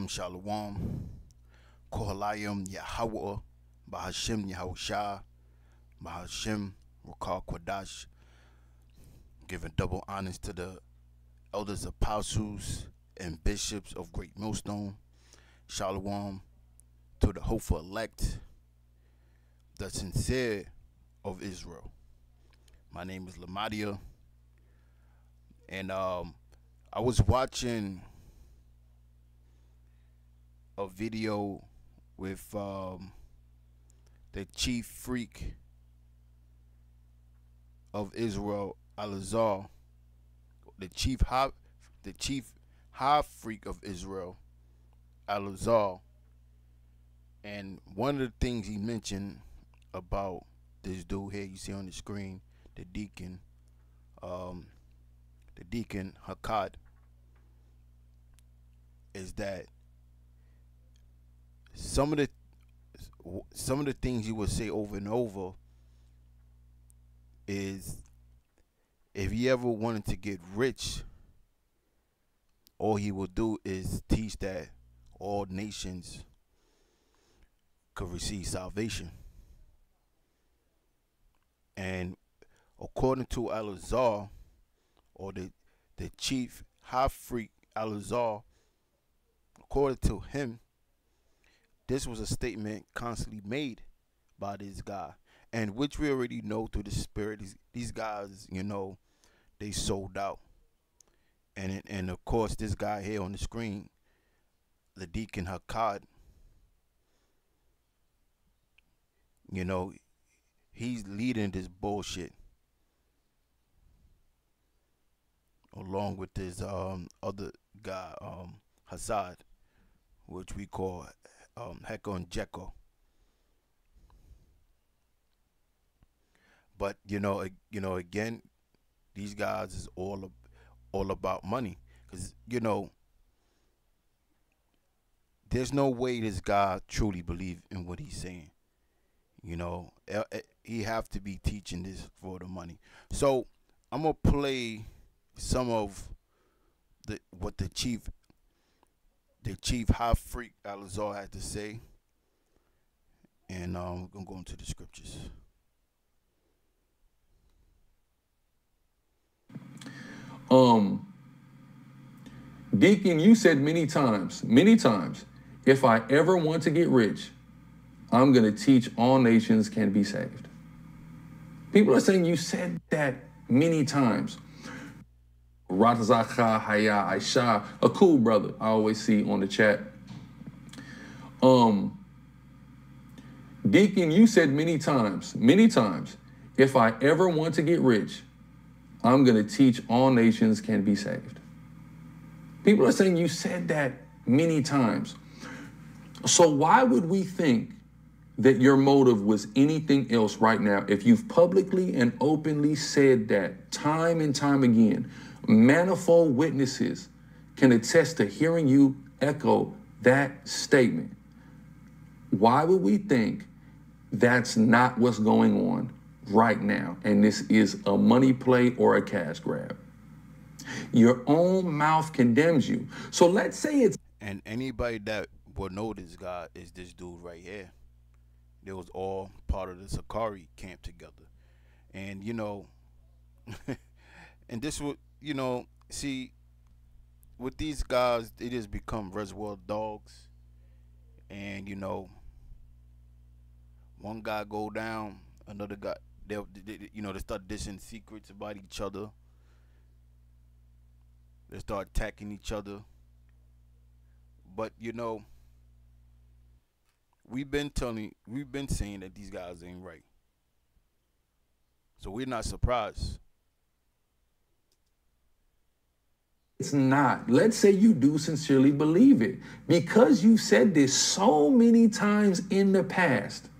Shalom. Kohalayim Yahweh, Bahashim Yahushua, Bahashim Rukal Kwadash, giving double honors to the elders, apostles, and bishops of Great Millstone. Shalom to the hopeful elect, the sincere of Israel. My name is Lamadia, and I was watching a video with the chief freak of Israel, Alazar, the chief high freak of Israel, Alazar, and one of the things he mentioned about this dude here you see on the screen, the deacon Hakkad, is that some of the things he would say over and over is, if he ever wanted to get rich, all he would do is teach that all nations could receive salvation. And according to Alazar, or the chief high freak Alazar, according to him, this was a statement constantly made by this guy, and which we already know through the spirit. These guys, they sold out. And of course, this guy here on the screen, the deacon Hakkad, he's leading this bullshit along with this other guy, Hassad, which we call Hekon Jekyll. But again, these guys is all about money, because there's no way this guy truly believe in what he's saying. He have to be teaching this for the money. So I'm gonna play some of what the chief high freak Alazar had to say, and we're gonna go into the scriptures. Deacon, you said many times, if I ever want to get rich, I'm going to teach all nations can be saved. People are saying you said that many times. Ratazakha Haya Aisha, a cool brother I always see on the chat. Deacon, you said many times, if I ever want to get rich, I'm going to teach all nations can be saved. People are saying you said that many times. So why would we think that your motive was anything else right now if you've publicly and openly said that time and time again? Manifold witnesses can attest to hearing you echo that statement. Why would we think that's not what's going on right now, and this is a money play or a cash grab? Your own mouth condemns you. So let's say it's... And anybody that will know this guy is this dude right here. They was all part of the Sakari camp together. And, and this would, see, with these guys, they just become reservoir dogs. And, one guy go down, another guy, they start dishing secrets about each other. They start attacking each other. But we've been saying that these guys ain't right. So we're not surprised. It's not. Let's say you do sincerely believe it. Because you said this so many times in the past,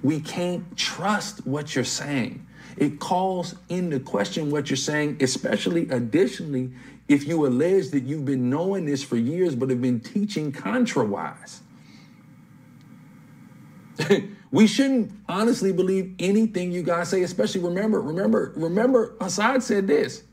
we can't trust what you're saying. It calls into question what you're saying, especially additionally, if you allege that you've been knowing this for years but have been teaching contrawise. We shouldn't honestly believe anything you guys say, especially remember, Hassad said this.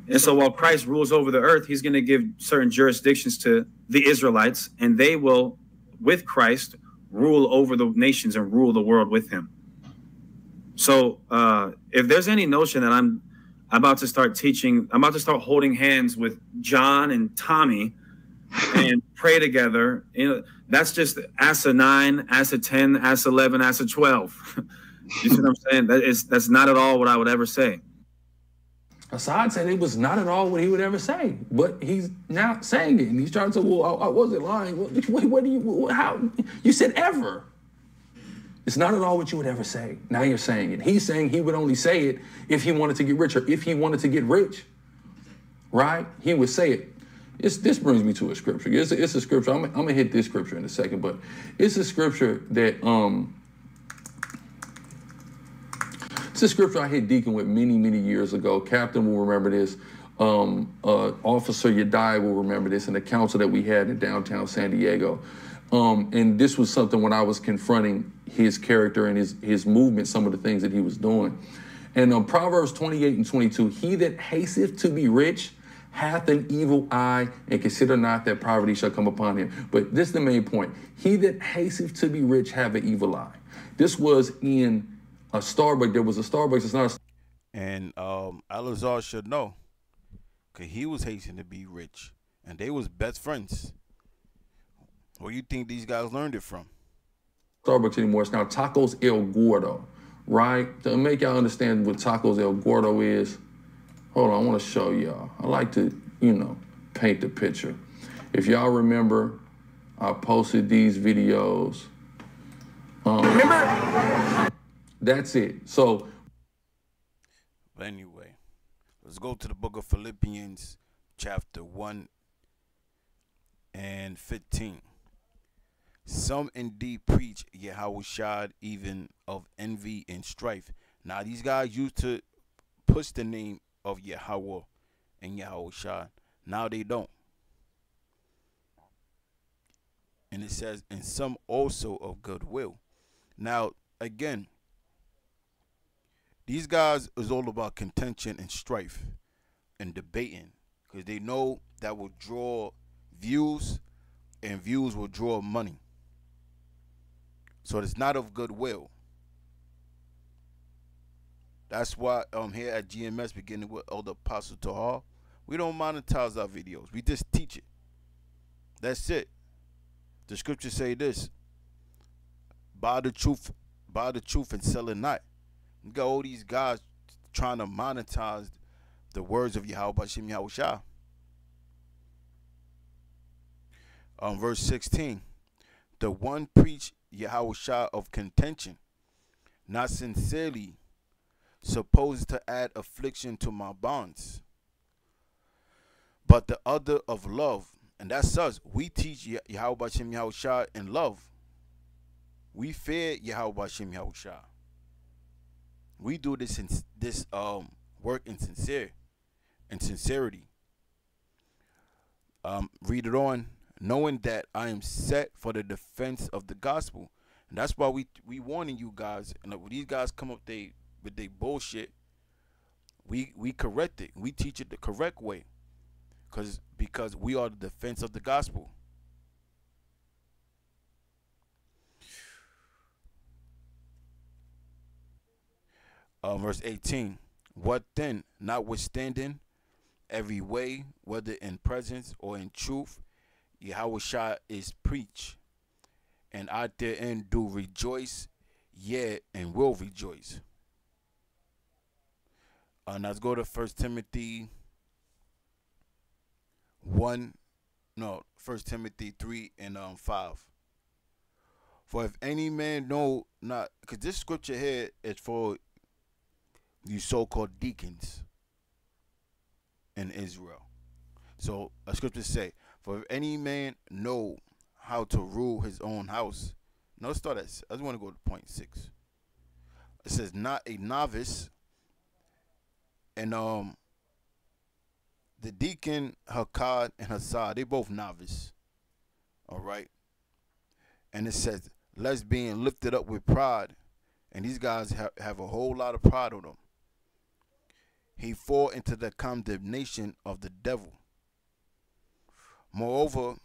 And so while Christ rules over the earth, he's going to give certain jurisdictions to the Israelites, and they will, with Christ, rule over the nations and rule the world with him. So if there's any notion that I'm about to start teaching, I'm about to start holding hands with John and Tommy and pray together, you know, that's just Asa 9, Asa 10, Asa 11, Asa 12. You see what I'm saying? That's not at all what I would ever say. Assad said it was not at all what he would ever say, but he's now saying it, and he's trying to say, "Well, I wasn't lying." What do you? How? You said ever. It's not at all what you would ever say. Now you're saying it. He's saying he would only say it if he wanted to get rich, or if he wanted to get rich, right? He would say it. This brings me to a scripture. It's a scripture. I'm gonna hit this scripture in a second, but it's a scripture that It's a scripture I hit Deacon with many years ago. Captain will remember this. Officer Yadai will remember this in the council that we had in downtown San Diego. And this was something when I was confronting his character and his movement, some of the things that he was doing. And Proverbs 28 and 22, he that hasteth to be rich hath an evil eye, and consider not that poverty shall come upon him. But this is the main point. He that hasteth to be rich have an evil eye. This was in a Starbucks. There was a Starbucks. It's not a... And Alazar should know, because he was hastening to be rich, and they was best friends. Where you think these guys learned it from? Starbucks anymore. It's now Tacos El Gordo, right? To make y'all understand what Tacos El Gordo is, hold on, I want to show y'all. I like to, paint the picture. If y'all remember, I posted these videos. Remember? That's it. So. But anyway, let's go to the book of Philippians, chapter 1 and 15. Some indeed preach Yahushua even of envy and strife. Now these guys used to push the name of Yahweh and Yahushua. Now they don't. And it says, and some also of goodwill. Now, again, these guys is all about contention and strife and debating, because they know that will draw views, and views will draw money. So it's not of goodwill. That's why here at GMS, beginning with Elder Apostle Tahar, we don't monetize our videos. We just teach it. That's it. The scriptures say this: buy the truth and sell it not. You got all these guys trying to monetize the words of Yahweh Bashim Yahushua. Verse 16. The one preach Yahushua of contention, not sincerely, supposed to add affliction to my bonds, but the other of love. And that's us. We teach Yahweh Bashim Yahushua in love. We fear Yahweh Bashim Yahushua. We do this work in sincerity. Read it on. Knowing that I am set for the defense of the gospel. And that's why we warning you guys. And when these guys come up with their bullshit, we correct it. We teach it the correct way. Because we are the defense of the gospel. Verse 18. What then, notwithstanding every way, whether in presence or in truth, Yahushua is preached, and I therein do rejoice, yea, and will rejoice. Now let's go to 1 Timothy 3 and 5. For if any man know not, because this scripture here is for you so-called deacons in Israel. So a scripture say, for if any man know how to rule his own house. Now let's start at, I just want to go to point 6. It says, not a novice. And the deacon Hakad and Hassad, they both novice. All right. And it says, lest being lifted up with pride. And these guys have a whole lot of pride on them. he fall into the condemnation of the devil. Moreover,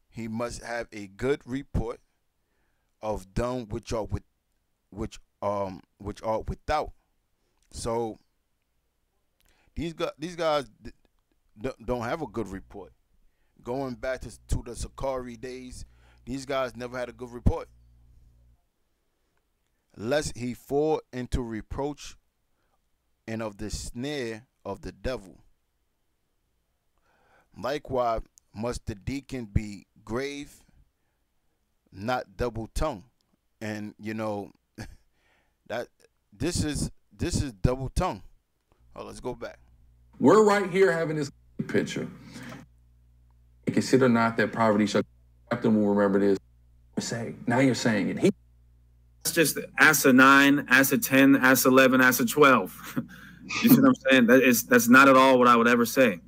he must have a good report of them which are without. So these guys don't have a good report. Going back to the Sakari days, these guys never had a good report. Lest he fall into reproach and of the snare of the devil. Likewise must the deacon be grave, not double tongued. And you know that this is double tongue. Oh, let's go back. We're right here having this picture. Consider not that poverty shall. Captain will remember this. Say now you're saying it. That's just Asa 9, Asa 10, Asa 11, Asa 12. You see what I'm saying? That's not at all what I would ever say.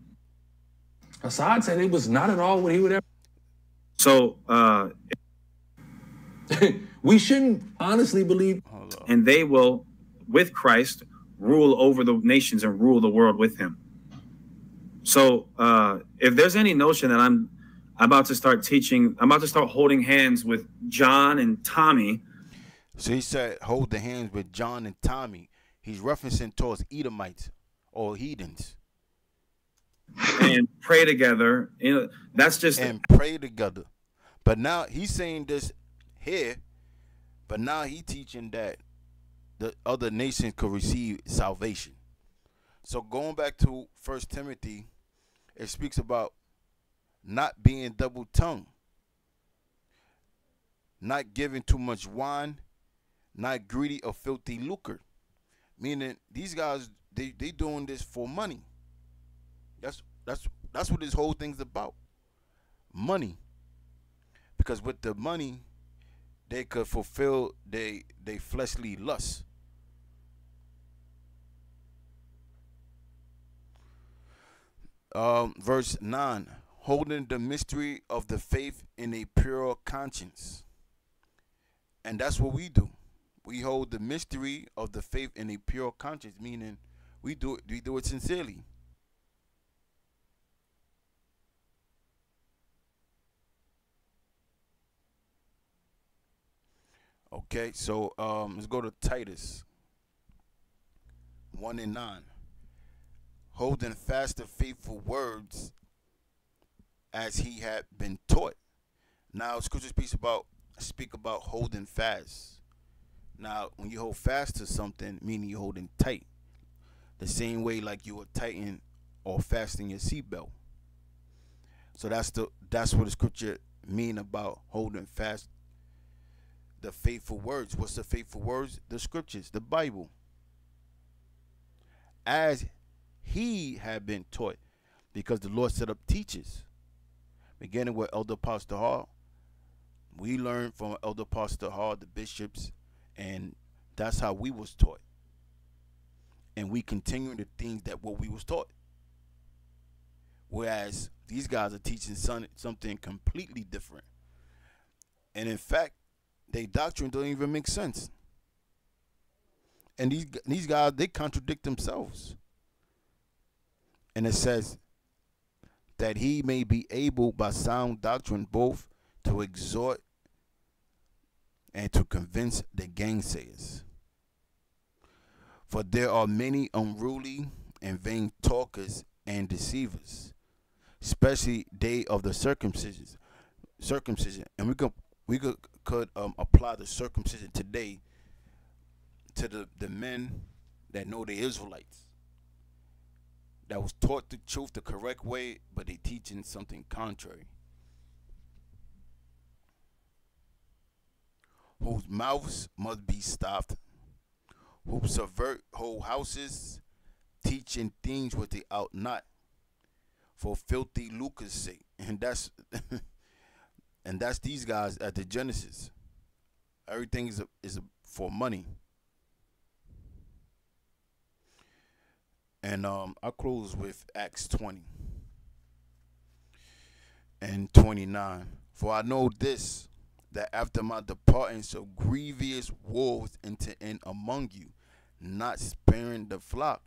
Assad said it was not at all what he would ever. So we shouldn't honestly believe. And they will, with Christ, rule over the nations and rule the world with him. So if there's any notion that I'm about to start teaching, I'm about to start holding hands with John and Tommy. So he said, hold the hands with John and Tommy. He's referencing towards Edomites or heathens. And pray together. You know, that's just. And pray together. But now he's saying this here, but now he's teaching that the other nations could receive salvation. So going back to 1 Timothy, it speaks about not being double-tongued, not giving too much wine, not greedy of filthy lucre. Meaning these guys, they doing this for money. That's what this whole thing's about. Money. Because with the money, they could fulfill they fleshly lusts. Verse 9, holding the mystery of the faith in a pure conscience. And that's what we do. We hold the mystery of the faith in a pure conscience, meaning we do it sincerely. Okay, so let's go to Titus 1:9. Holding fast the faithful words as he had been taught. Now, Scripture speak about holding fast. Now, when you hold fast to something, meaning you're holding tight, the same way like you would tighten or fasten your seatbelt. So that's what the Scripture mean about holding fast the faithful words. What's the faithful words? The Scriptures, the Bible. As he had been taught, because the Lord set up teachers, beginning with Elder Pastor Hall. We learned from Elder Pastor Hall, the bishops, and that's how we was taught. And we continue the things that what we was taught. Whereas these guys are teaching something completely different. And in fact, their doctrine don't even make sense. And these guys, they contradict themselves. And it says that he may be able by sound doctrine both to exhort and to convince the gainsayers. For there are many unruly and vain talkers and deceivers, especially they of the circumcision. And we could apply the circumcision today to the men that know the Israelites, that was taught the truth the correct way, but they teaching something contrary. Whose mouths must be stopped, who subvert whole houses, teaching things which they ought not, for filthy lucre's sake. And that's and that's these guys at the Genesis. Everything is for money. And I'll close with Acts 20 and 29. For I know this, that after my departing so grievous wolves enter in among you, not sparing the flock.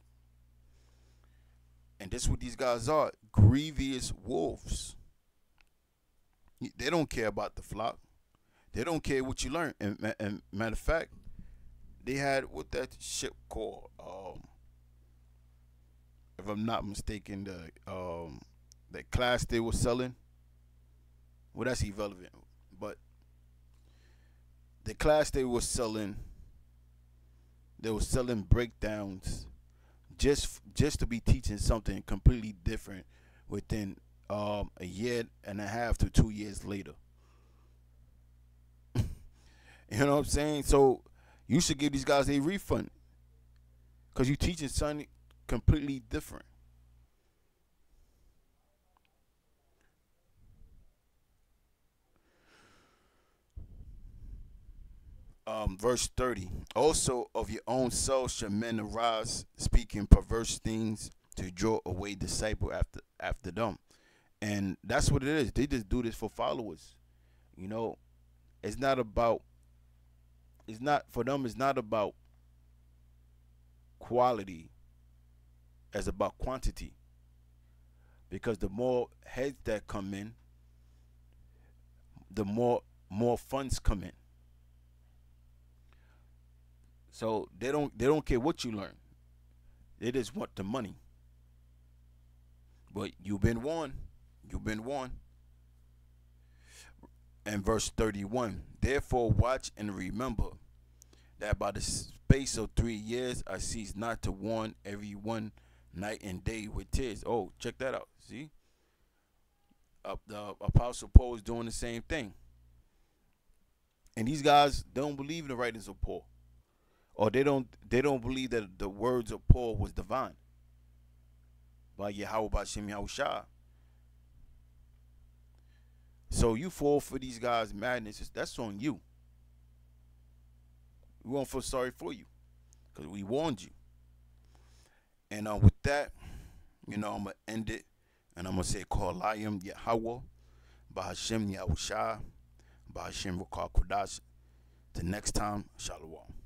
And this is what these guys are: grievous wolves. They don't care about the flock. They don't care what you learn. And matter of fact, they had what that shit called. If I'm not mistaken, the class they were selling. Well, that's irrelevant. But the class they were selling breakdowns just to be teaching something completely different within a year and a half to 2 years later. You know what I'm saying? So you should give these guys a refund because you're teaching something completely different. Verse 30. Also of your own selves shall men arise, speaking perverse things to draw away disciple after them. And that's what it is. They just do this for followers. You know, it's not about, it's not, for them, it's not about quality, it's about quantity. Because the more heads that come in, the more funds come in. So they don't care what you learn. They just want the money. But you've been warned. You've been warned. And verse 31. Therefore watch and remember that by the space of 3 years I cease not to warn everyone night and day with tears. Oh, check that out. See? The Apostle Paul is doing the same thing. And these guys don't believe in the writings of Paul. Or they don't believe that the words of Paul was divine by Yahweh B'Shem Yahushua. So you fall for these guys' madness. That's on you. We won't feel sorry for you because we warned you. And with that, I'm going to end it. And I'm going to say, Kohalayim Yahweh B'Shem Yahushua B'Shem Rukah Kodash. Till next time, Shalom.